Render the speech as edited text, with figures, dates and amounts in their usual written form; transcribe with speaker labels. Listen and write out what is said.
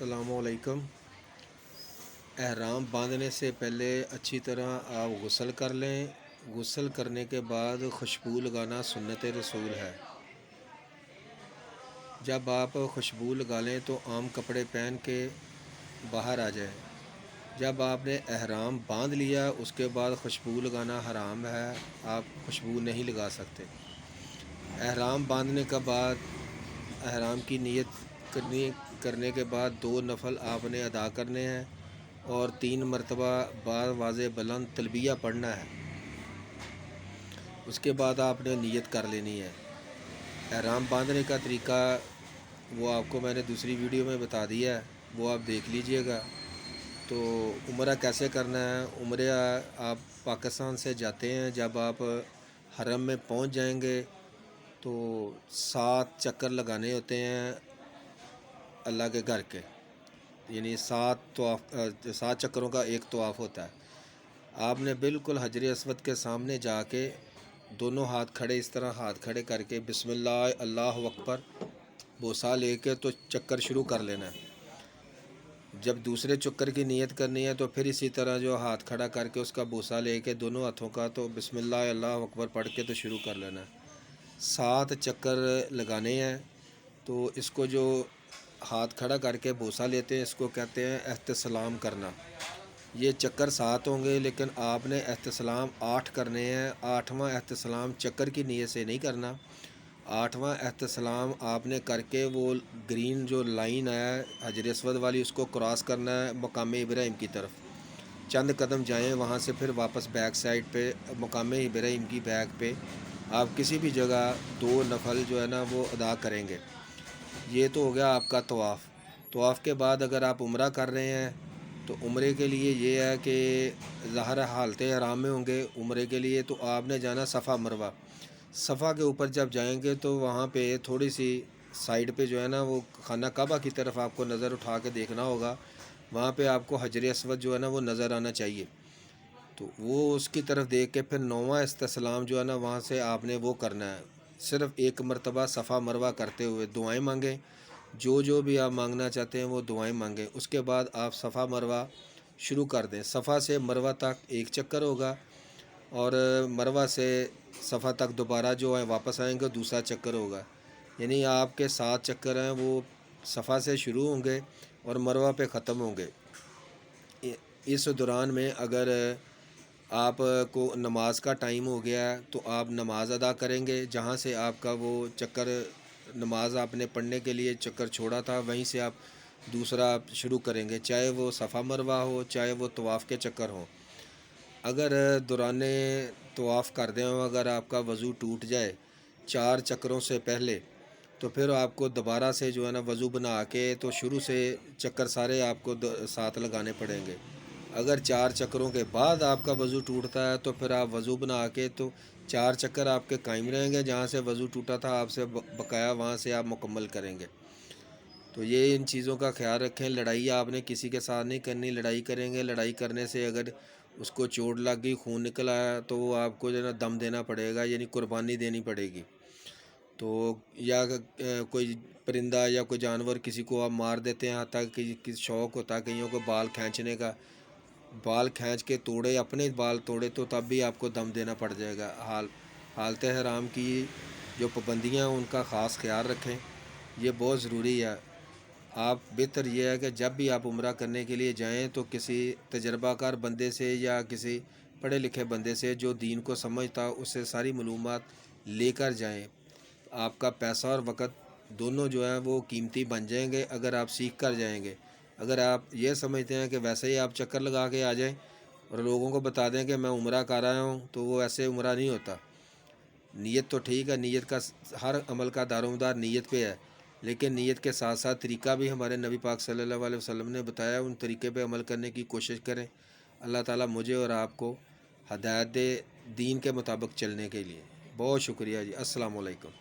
Speaker 1: السلام علیکم۔ احرام باندھنے سے پہلے اچھی طرح آپ غسل کر لیں۔ غسل کرنے کے بعد خوشبو لگانا سنت رسول ہے۔ جب آپ خوشبو لگا لیں تو عام کپڑے پہن کے باہر آ جائیں۔ جب آپ نے احرام باندھ لیا اس کے بعد خوشبو لگانا حرام ہے، آپ خوشبو نہیں لگا سکتے۔ احرام باندھنے کے بعد احرام کی نیت کرنے کے بعد 2 نفل آپ نے ادا کرنے ہیں اور 3 مرتبہ واضح بلند تلبیہ پڑھنا ہے۔ اس کے بعد آپ نے نیت کر لینی ہے۔ احرام باندھنے کا طریقہ وہ آپ کو میں نے دوسری ویڈیو میں بتا دیا ہے، وہ آپ دیکھ لیجئے گا۔ تو عمرہ کیسے کرنا ہے؟ عمرہ آپ پاکستان سے جاتے ہیں، جب آپ حرم میں پہنچ جائیں گے تو 7 چکر لگانے ہوتے ہیں اللہ کے گھر کے، یعنی 7 چکروں کا ایک طواف ہوتا ہے۔ آپ نے بالکل حجر اسود کے سامنے جا کے دونوں ہاتھ کھڑے، اس طرح ہاتھ کھڑے کر کے بسم اللہ اللہ اکبر بوسہ لے کے تو چکر شروع کر لینا ہے۔ جب دوسرے چکر کی نیت کرنی ہے تو پھر اسی طرح جو ہاتھ کھڑا کر کے اس کا بوسہ لے کے دونوں ہاتھوں کا تو بسم اللہ اللہ اکبر پڑھ کے تو شروع کر لینا ہے۔ 7 چکر لگانے ہیں۔ تو اس کو جو ہاتھ کھڑا کر کے بوسہ لیتے ہیں اس کو کہتے ہیں احتسلام کرنا۔ یہ چکر 7 ہوں گے لیکن آپ نے احتسلام 8 کرنے ہیں۔ 8واں احتسلام چکر کی نیت سے نہیں کرنا۔ 8واں احتسلام آپ نے کر کے وہ گرین جو لائن ہے حجر اسود والی اس کو کراس کرنا ہے مقام ابراہیم کی طرف۔ چند قدم جائیں، وہاں سے پھر واپس بیک سائڈ پہ مقام ابراہیم کی بیک پہ آپ کسی بھی جگہ 2 نفل جو ہے نا وہ ادا کریں گے۔ یہ تو ہو گیا آپ کا طواف۔ طواف کے بعد اگر آپ عمرہ کر رہے ہیں تو عمرے کے لیے یہ ہے کہ ظاہر حالت احرام میں ہوں گے۔ عمرے کے لیے تو آپ نے جانا صفا مروہ۔ صفا کے اوپر جب جائیں گے تو وہاں پہ تھوڑی سی سائڈ پہ جو ہے نا وہ خانہ کعبہ کی طرف آپ کو نظر اٹھا کے دیکھنا ہوگا، وہاں پہ آپ کو حجر اسود جو ہے نا وہ نظر آنا چاہیے۔ تو وہ اس کی طرف دیکھ کے پھر 9واں استسلام جو ہے نا وہاں سے آپ نے وہ کرنا ہے، صرف 1 مرتبہ صفا مروہ کرتے ہوئے دعائیں مانگیں، جو بھی آپ مانگنا چاہتے ہیں وہ دعائیں مانگیں۔ اس کے بعد آپ صفا مروہ شروع کر دیں۔ صفا سے مروہ تک 1 چکر ہوگا اور مروہ سے صفا تک دوبارہ جو ہے واپس آئیں گے دوسرا چکر ہوگا، یعنی آپ کے 7 چکر ہیں وہ صفا سے شروع ہوں گے اور مروہ پہ ختم ہوں گے۔ اس دوران میں اگر آپ کو نماز کا ٹائم ہو گیا ہے تو آپ نماز ادا کریں گے، جہاں سے آپ کا وہ چکر نماز آپ نے پڑھنے کے لیے چکر چھوڑا تھا وہیں سے آپ دوسرا شروع کریں گے، چاہے وہ صفا مروہ ہو چاہے وہ طواف کے چکر ہوں۔ اگر دوران طواف کردے ہوں اگر آپ کا وضو ٹوٹ جائے 4 چکروں سے پہلے تو پھر آپ کو دوبارہ سے جو ہے نا وضو بنا کے تو شروع سے چکر سارے آپ کو 7 لگانے پڑیں گے۔ اگر 4 چکروں کے بعد آپ کا وضو ٹوٹتا ہے تو پھر آپ وضو بنا کے تو 4 چکر آپ کے قائم رہیں گے، جہاں سے وضو ٹوٹا تھا آپ سے بقایا وہاں سے آپ مکمل کریں گے۔ تو یہ ان چیزوں کا خیال رکھیں۔ لڑائی آپ نے کسی کے ساتھ نہیں کرنی، لڑائی کریں گے لڑائی کرنے سے اگر اس کو چوٹ لگ گئی خون نکل آیا تو وہ آپ کو جو ہے نا دم دینا پڑے گا، یعنی قربانی دینی پڑے گی۔ تو یا کوئی پرندہ یا کوئی جانور کسی کو آپ مار دیتے ہیں، حتیٰ کہ شوق ہوتا ہے کئیوں کو بال کھینچنے کا، بال کھینچ کے توڑے اپنے بال توڑے تو تب بھی آپ کو دم دینا پڑ جائے گا۔ حالت حرام کی جو پابندیاں ان کا خاص خیال رکھیں، یہ بہت ضروری ہے۔ آپ بہتر یہ ہے کہ جب بھی آپ عمرہ کرنے کے لیے جائیں تو کسی تجربہ کار بندے سے یا کسی پڑھے لکھے بندے سے جو دین کو سمجھتا اس سے ساری معلومات لے کر جائیں۔ آپ کا پیسہ اور وقت دونوں جو ہیں وہ قیمتی بن جائیں گے اگر آپ سیکھ کر جائیں گے۔ اگر آپ یہ سمجھتے ہیں کہ ویسے ہی آپ چکر لگا کے آ جائیں اور لوگوں کو بتا دیں کہ میں عمرہ کر آیا ہوں تو وہ ایسے عمرہ نہیں ہوتا۔ نیت تو ٹھیک ہے، نیت کا ہر عمل کا دارومدار نیت پہ ہے، لیکن نیت کے ساتھ ساتھ طریقہ بھی ہمارے نبی پاک صلی اللہ علیہ وسلم نے بتایا، ان طریقے پہ عمل کرنے کی کوشش کریں۔ اللہ تعالیٰ مجھے اور آپ کو ہدایت دے دین کے مطابق چلنے کے لیے۔ بہت شکریہ جی، السلام علیکم۔